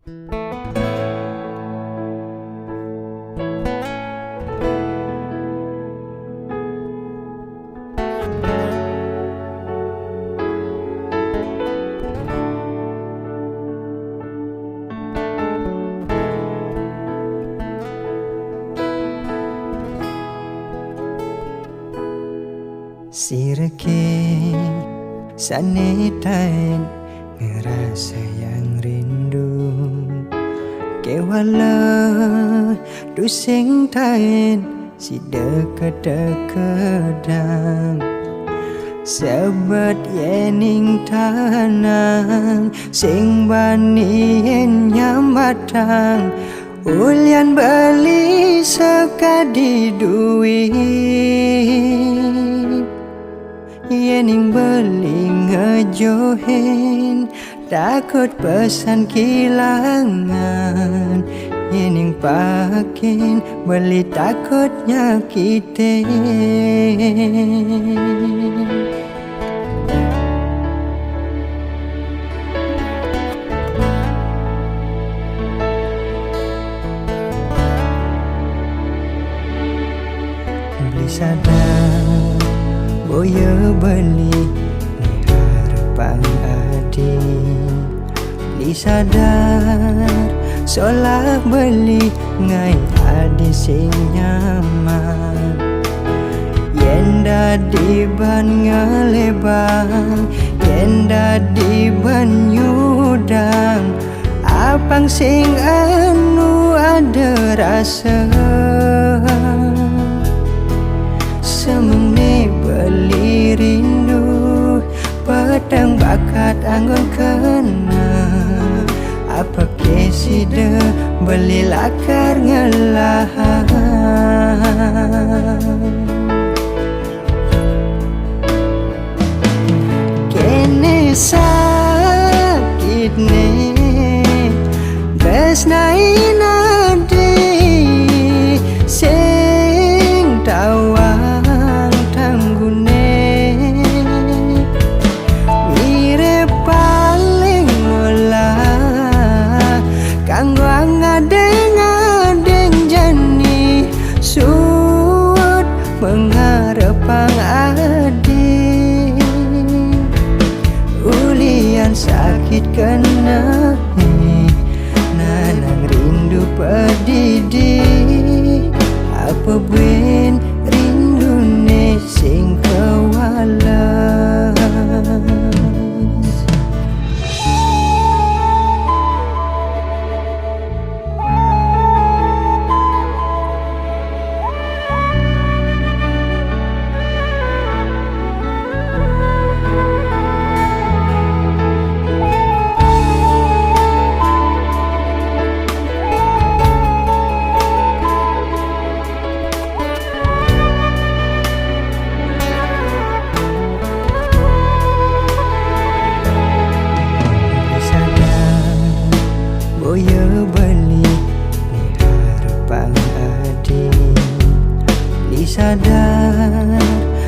Sireke sanetain ngerasa yang rindu kewala dusing tain si deket-deketan sebat yening tanang sing banien nyambatang ulian beli sekadi duit yening beli ngejohin takut pesan kilangan yening pakin beli takut nyakitin beli sadar boya beli ni harapan adi beli sadar solah beli ngai adi sing nyaman yenda di ban ngelebang yenda di ban nyudang apang sing anu ada rasa semene beli rindu pedang bakat anggun kena apa kesida beli lakar ngelahan kene sakit ne besnai nadi sing tawa mengharapang adi ulian sakit kena nanang rindu pedidi apa buen rindu ne sing kewalas boya beli ni harapan adi beli sadar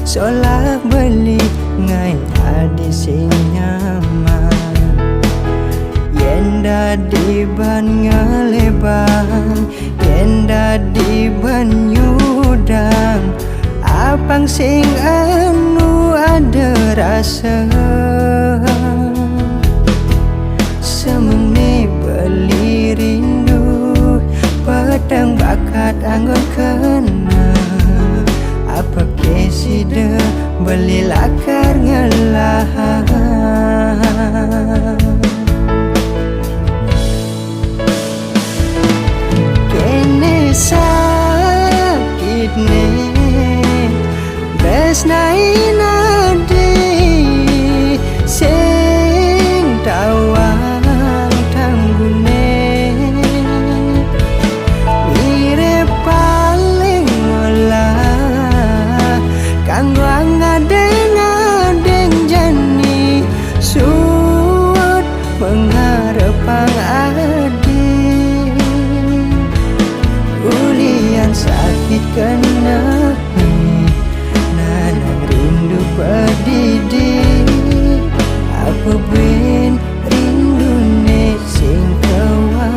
solah beli ngai adi sing nyaman yenda di ban ngelebang yenda di ban nyudang apang sing anu ada rasa semene beli rindu pedang bakat anggun kena apa kesida beli lakar ngelahan kene sakit ne besnai nadi sing tawa mengharapang adi ulian sakit kena nanang rindu pedidi apa buen rindu ne sing kawan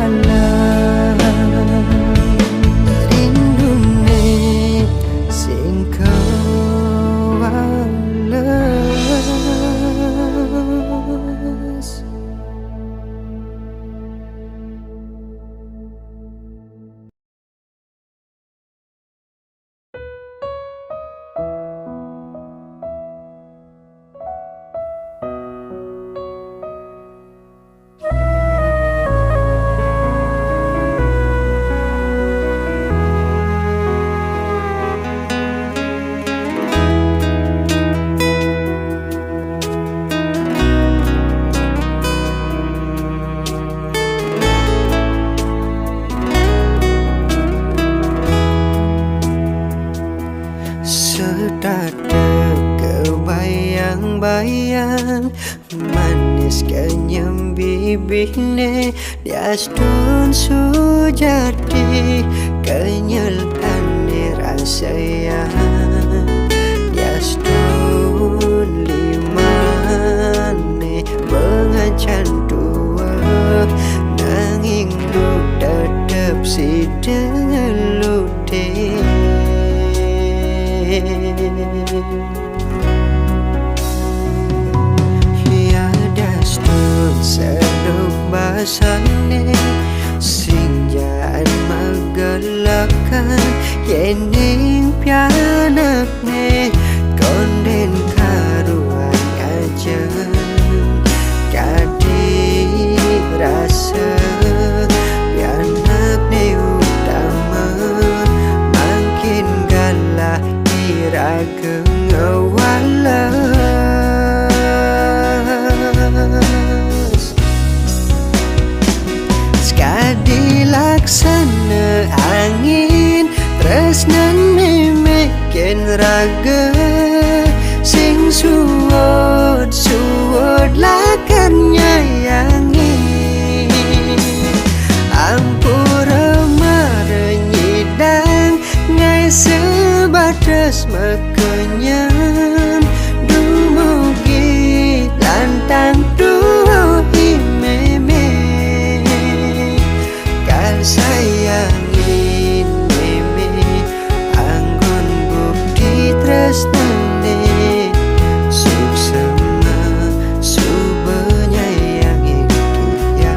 kenyem bibine diastun sujati kenyel ane rasaya diastun limane bengacan tua nanging lu tetep si delute seduk basane sing jaan magalakan yening pianakne konden karuan aja kadi rasa pianakne utama makin galah iraga ngawala dilaksana angin tresnan memekin raga sing suwod lakan nyayangi ampura marenyidang ngai sebatas makenyam dumugi lantang duhi sayangin meme anggun bukti tresnane suksema subenyayangin dia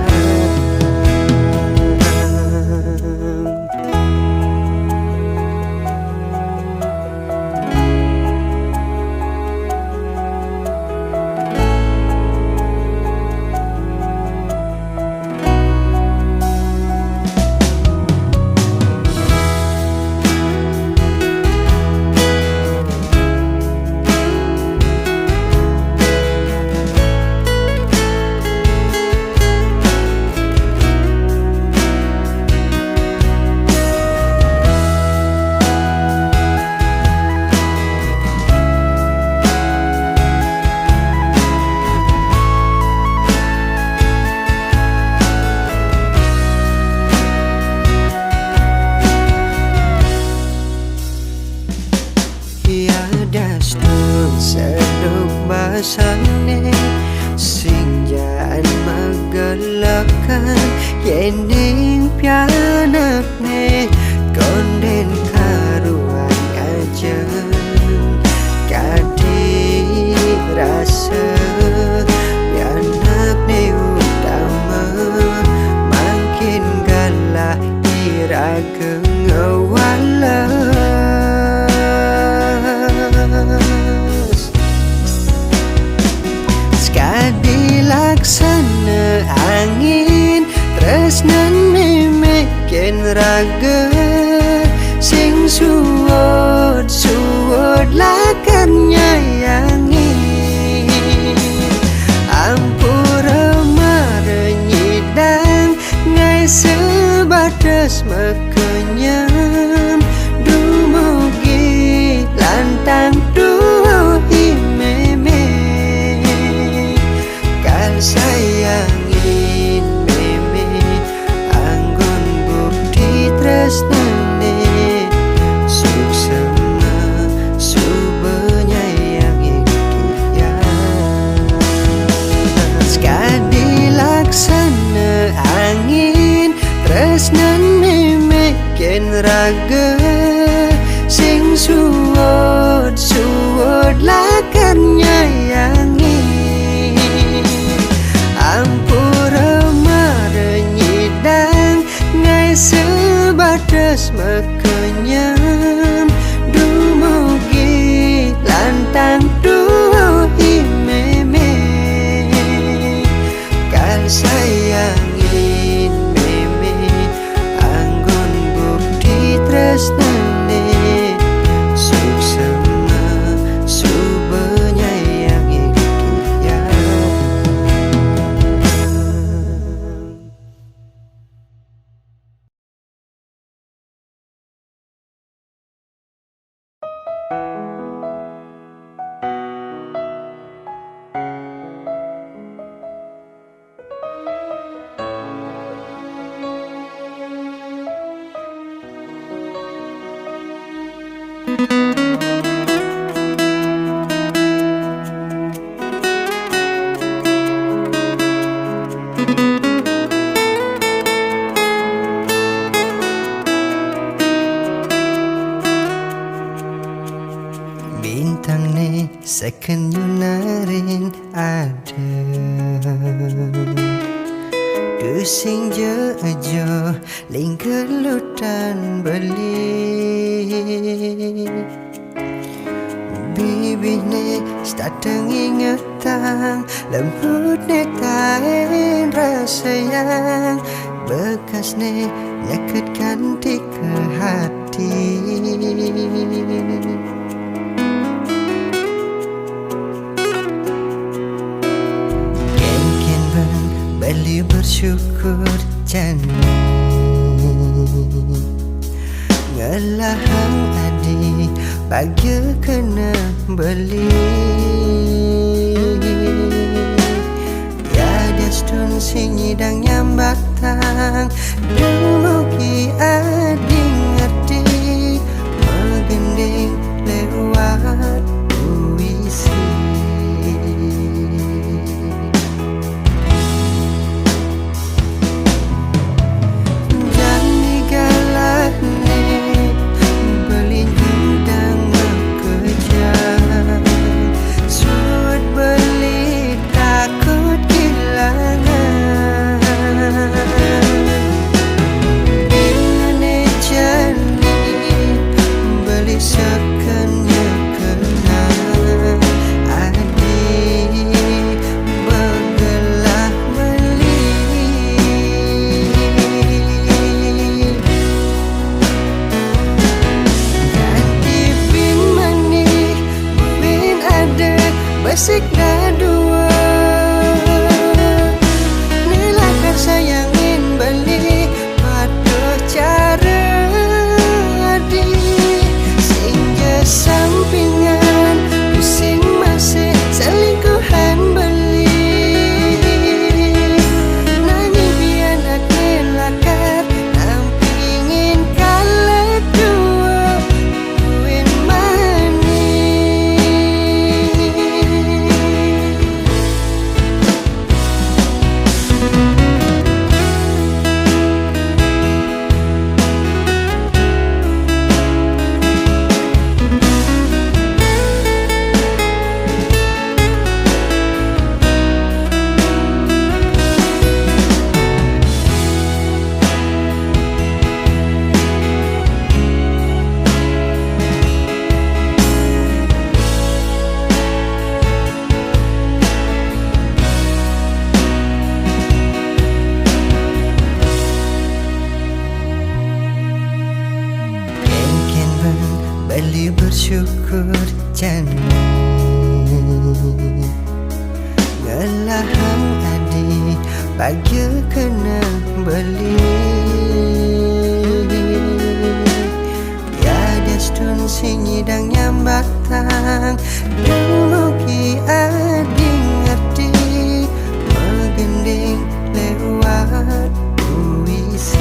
seduk basane sing jaan magalakan yening pianakne konden karuan aja kadi rasa pianakne utama makin galah iraga ngawala dilaksana angin tresnan memekin raga sing suwod lakan nyayangi ampura marenyidang ngai sebatas makenyam dumugi lantang duhi sayangin meme anggun bukti tresnane suksema subenyayangin dia sekadi laksana angin tresnan memekin raga sing suwod lakan nyayangi ampura marenyidang ngai sebatas makenyam dumugi lantang duhi meme kan sayangin meme anggun bukti tresnane suksema subenyayangin sing jejo ling kelutan beli bibine stateng ingetang lembut ne tain rasa yang bekas ne nyakitkan di ke hati. Ken bang beli bersyukur jani ngelahang adi bagi kena beli ya destun sinyidang nyambak tang dumugi adi ngerti megending lewat puisi jani galak Asik dah dua Nilakar sayangin beli Pada cara adi Sehingga sampingan Pusing masih selingkuhan beli Nangis biar nak nilakar Nampingin kalah dua Kuin mani beli bersyukur jani ngelahang adi bagi kena beli ya destun sinyidang nyambak tang dumugi adi ngerti megending lewat puisi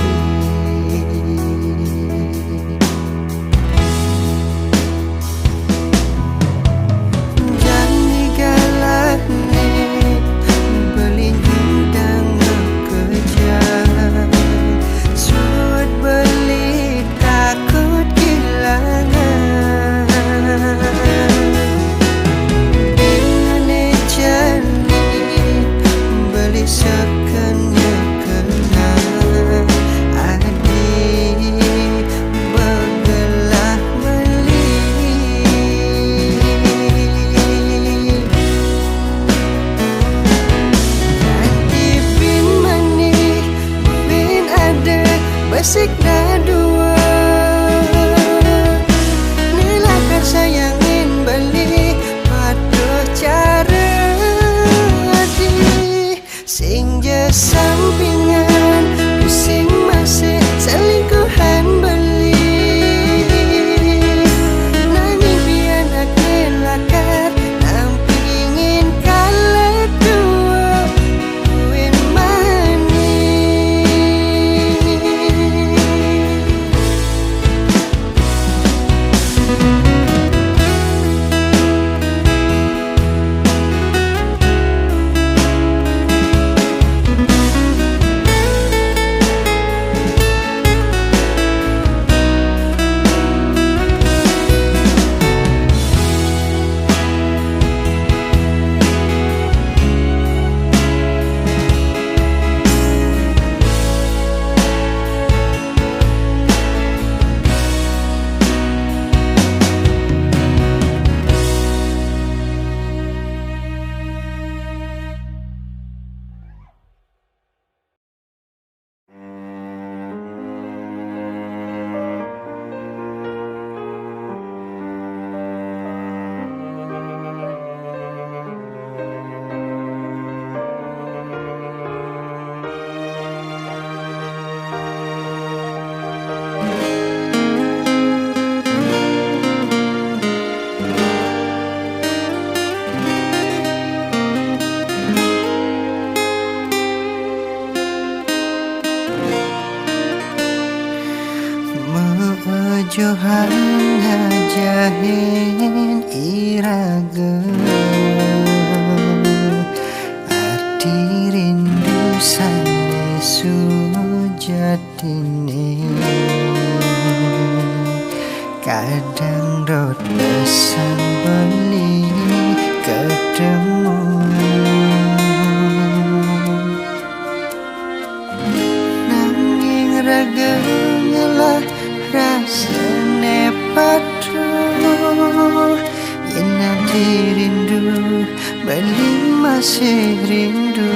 Asik dah dua Nilakar sayangin beli Pada cara adi Sehingga sampingan Pusing masih selingkuhan beli Nangis biar nak nilakar Nampingin kalah dua Kuin mani Johan ngajahin iraga arti rindu sane sujatine kadang dot pesan beli ketemu nanging raga ngelah rasane padu yen nanti rindu bali masih rindu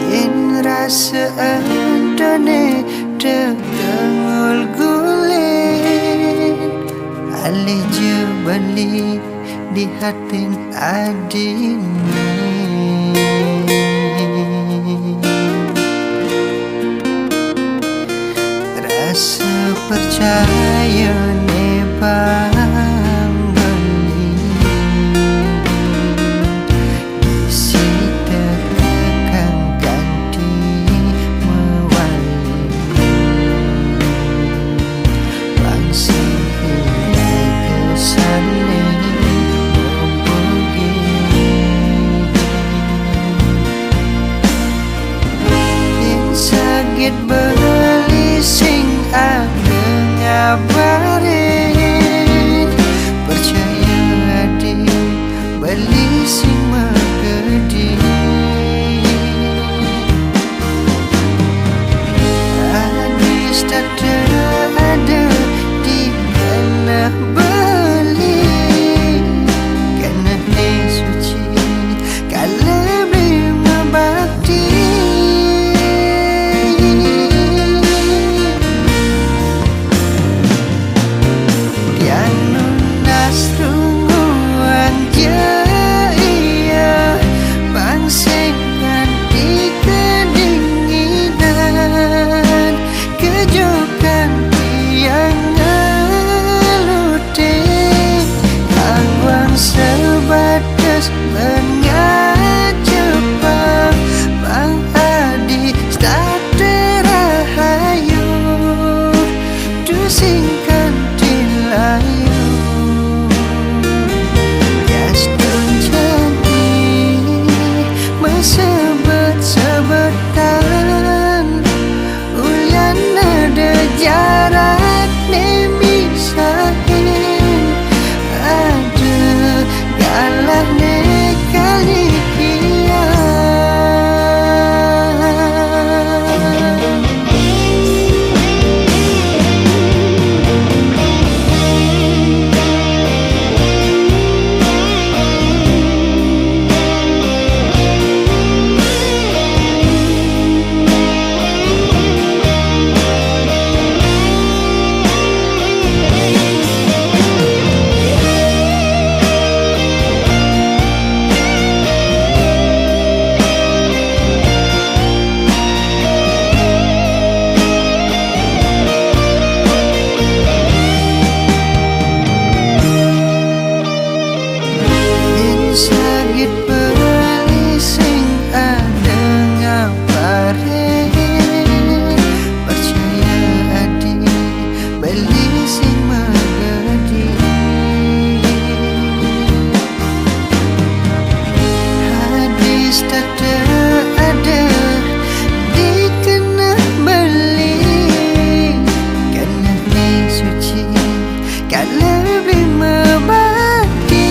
yen rasa andone tegangul guling alih je balik di hatin adine rasa percaya ne bang beli isi tekan ganti mewali bangsa hilai kesaling membugi yang sakit beli sing ada ngabarin percaya adik beli sing megedi hadis tak ada di kena beli kena ni suci kalau beli membakti sebatas mengajak Bang Adi starter rahayu dusingkan dilayu Yastun jadi mesebet-sebetan ulian ada jarak ne misahin Allah ne kali sakit beli sing ada ngabarin percaya adik beli sing megedi hadis tak ada di kena beli kena ni suci kalau beli membakti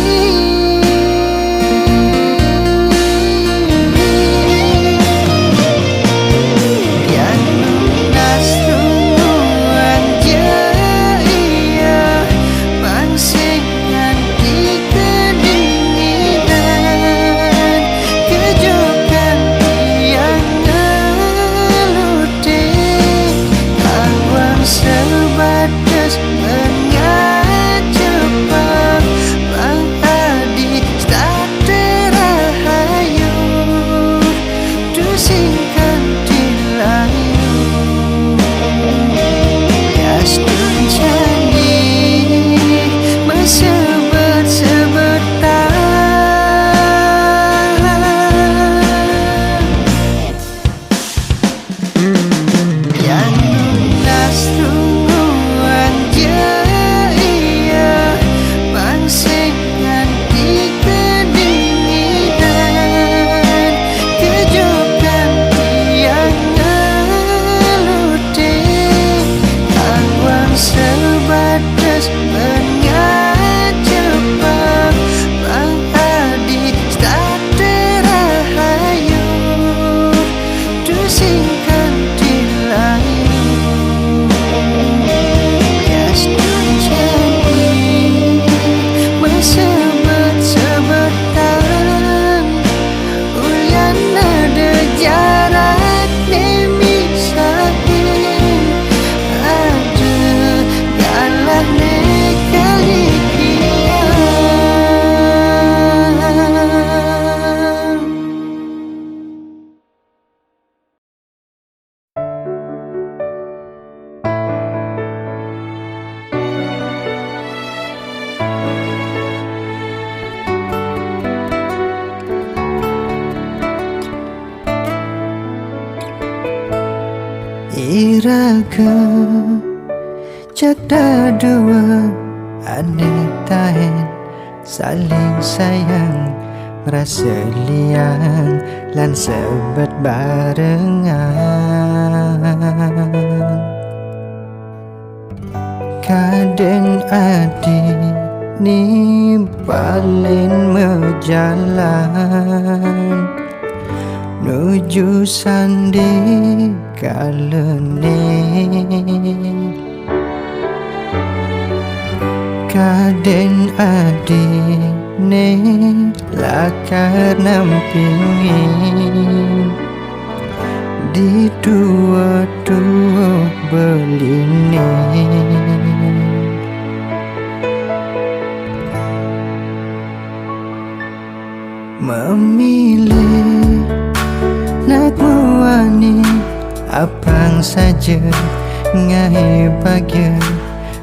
sebatas mengajak Bang Adi starter rahayu dusingkan dilayu Yastun jadi mesebet-sebetan jarak ni misahin ada galah ni kali iraga cakda dua adik tahan saling sayang merasa liang lan sebet barengan kadang adik ni paling menjalan nuju sandi kalene kaden adik ne lakar nampingin di dua-dua beline memilih nak muani apang saja ngai bahagia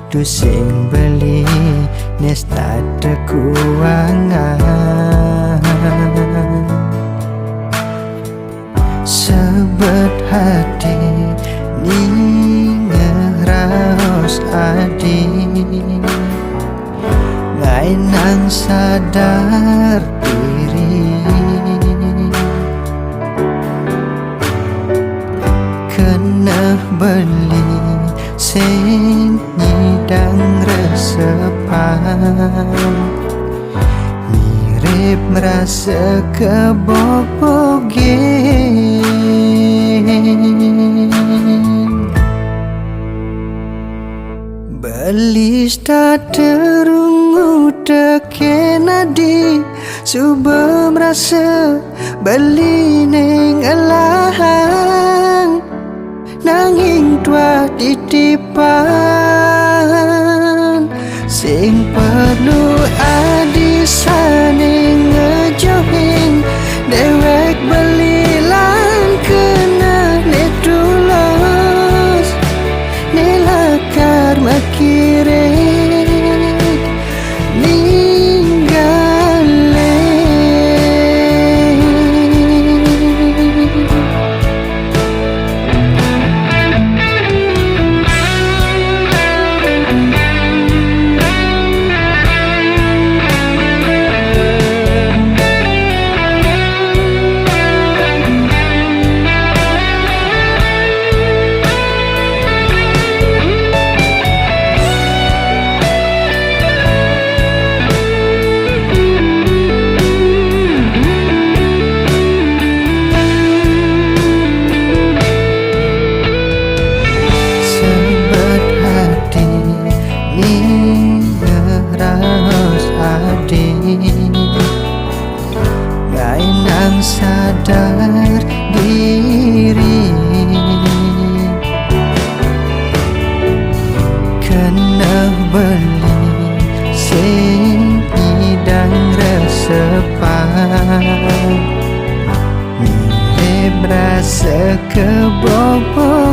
dusing beli nesta keuangan sebet hati ni ngeraos adi ngai nang sadar diri kena beli sen nyidang resepan mirip merasa kebobogen beli starter ungu teken adi suba merasa beli neng elahang nanging tua titipan sing perlu adi saning ngejohin dewek beli lan kena netulos nelakar makirik sadar diri kena beli sing hidang resepan mirip rasa kebobogen